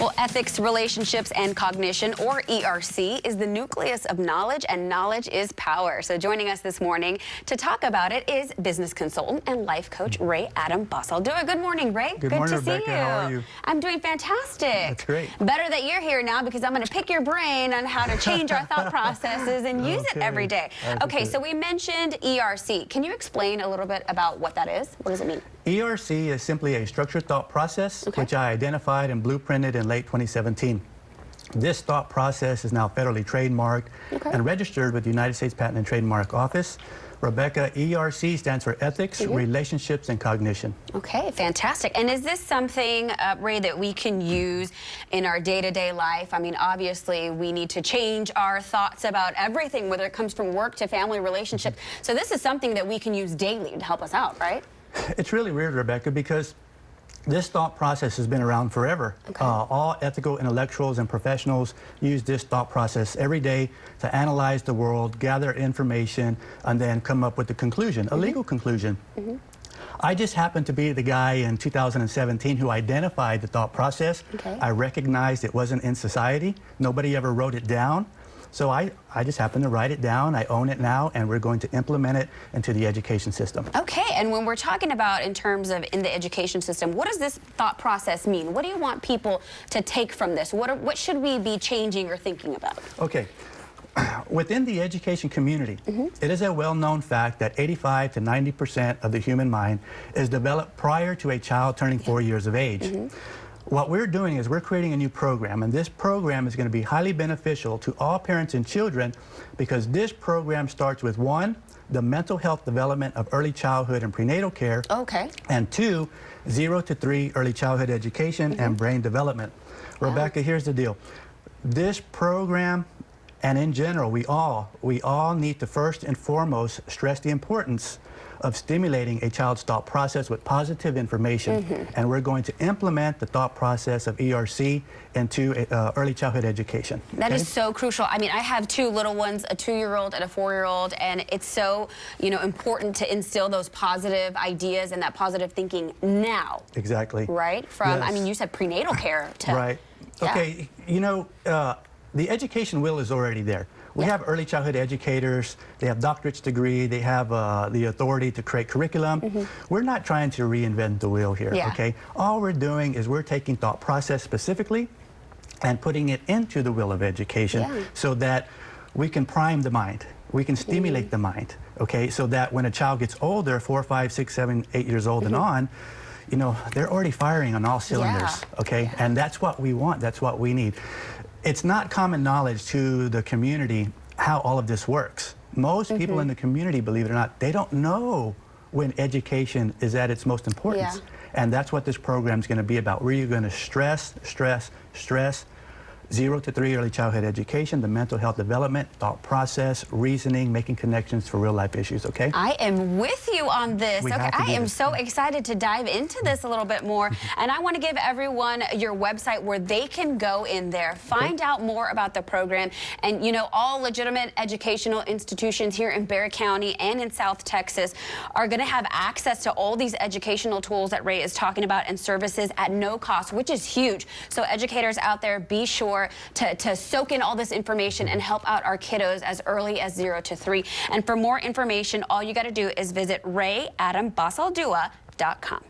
Well, ethics, relationships, and cognition, or ERC, is the nucleus of knowledge, and knowledge is power. So joining us this morning to talk about it is business consultant and life coach Ray Adam Basaldua. Good morning, Ray. Good morning, to see Rebecca. you. How are you? I'm doing fantastic. That's great. Better that you're here now because I'm going to pick your brain on how to change our thought processes and use it every day. Okay, so we mentioned ERC. Can you explain a little bit about what that is? What does it mean? ERC is simply a structured thought process, which I identified and blueprinted in late 2017. This thought process is now federally trademarked and registered with the United States Patent and Trademark Office. Rebecca, ERC stands for Ethics, Relationships, and Cognition. Okay, fantastic. And is this something, Ray, that we can use in our day-to-day life? I mean, obviously, we need to change our thoughts about everything, whether it comes from work to family relationships. So this is something that we can use daily to help us out, right? It's really weird, Rebecca, because this thought process has been around forever. All ethical intellectuals and professionals use this thought process every day to analyze the world, gather information, and then come up with a conclusion, a legal conclusion. I just happened to be the guy in 2017 who identified the thought process. I recognized it wasn't in society. Nobody ever wrote it down. So I just happened to write it down. I own it now, and we're going to implement it into the education system. Okay, and when we're talking about in terms of in the education system, what does this thought process mean? What do you want people to take from this? What should we be changing or thinking about? Okay. Within the education community, it is a well-known fact that 85 to 90% of the human mind is developed prior to a child turning 4 years of age. What we're doing is we're creating a new program, and this program is going to be highly beneficial to all parents and children because this program starts with 1, the mental health development of early childhood and prenatal care, and 2, 0 to 3 early childhood education and brain development. Rebecca, here's the deal. This program, and in general, we all need to first and foremost stress the importance of stimulating a child's thought process with positive information. And we're going to implement the thought process of ERC into early childhood education. That is so crucial. I mean, I have 2 little ones, a 2-year-old and a 4-year-old, and it's so, important to instill those positive ideas and that positive thinking now. Exactly. Right? From, I mean, you said prenatal care to... Right. Okay, the education will is already there. We have early childhood educators, they have doctorate's degree, they have the authority to create curriculum. We're not trying to reinvent the wheel here, okay? All we're doing is we're taking thought process specifically and putting it into the wheel of education so that we can prime the mind, we can stimulate the mind, okay? So that when a child gets older, 4, 5, 6, 7, 8 years old and on, they're already firing on all cylinders, okay? And that's what we want, that's what we need. It's not common knowledge to the community how all of this works. Most people in the community, believe it or not, they don't know when education is at its most importance. And that's what this program is going to be about. We're going to stress 0 to 3 early childhood education, the mental health development, thought process, reasoning, making connections for real life issues, okay? I am with you on this. I am so excited to dive into this a little bit more. And I want to give everyone your website where they can go in there, find out more about the program. And, all legitimate educational institutions here in Bexar County and in South Texas are going to have access to all these educational tools that Ray is talking about and services at no cost, which is huge. So educators out there, be sure to soak in all this information and help out our kiddos as early as 0 to 3. And for more information, all you got to do is visit rayadambasaldua.com.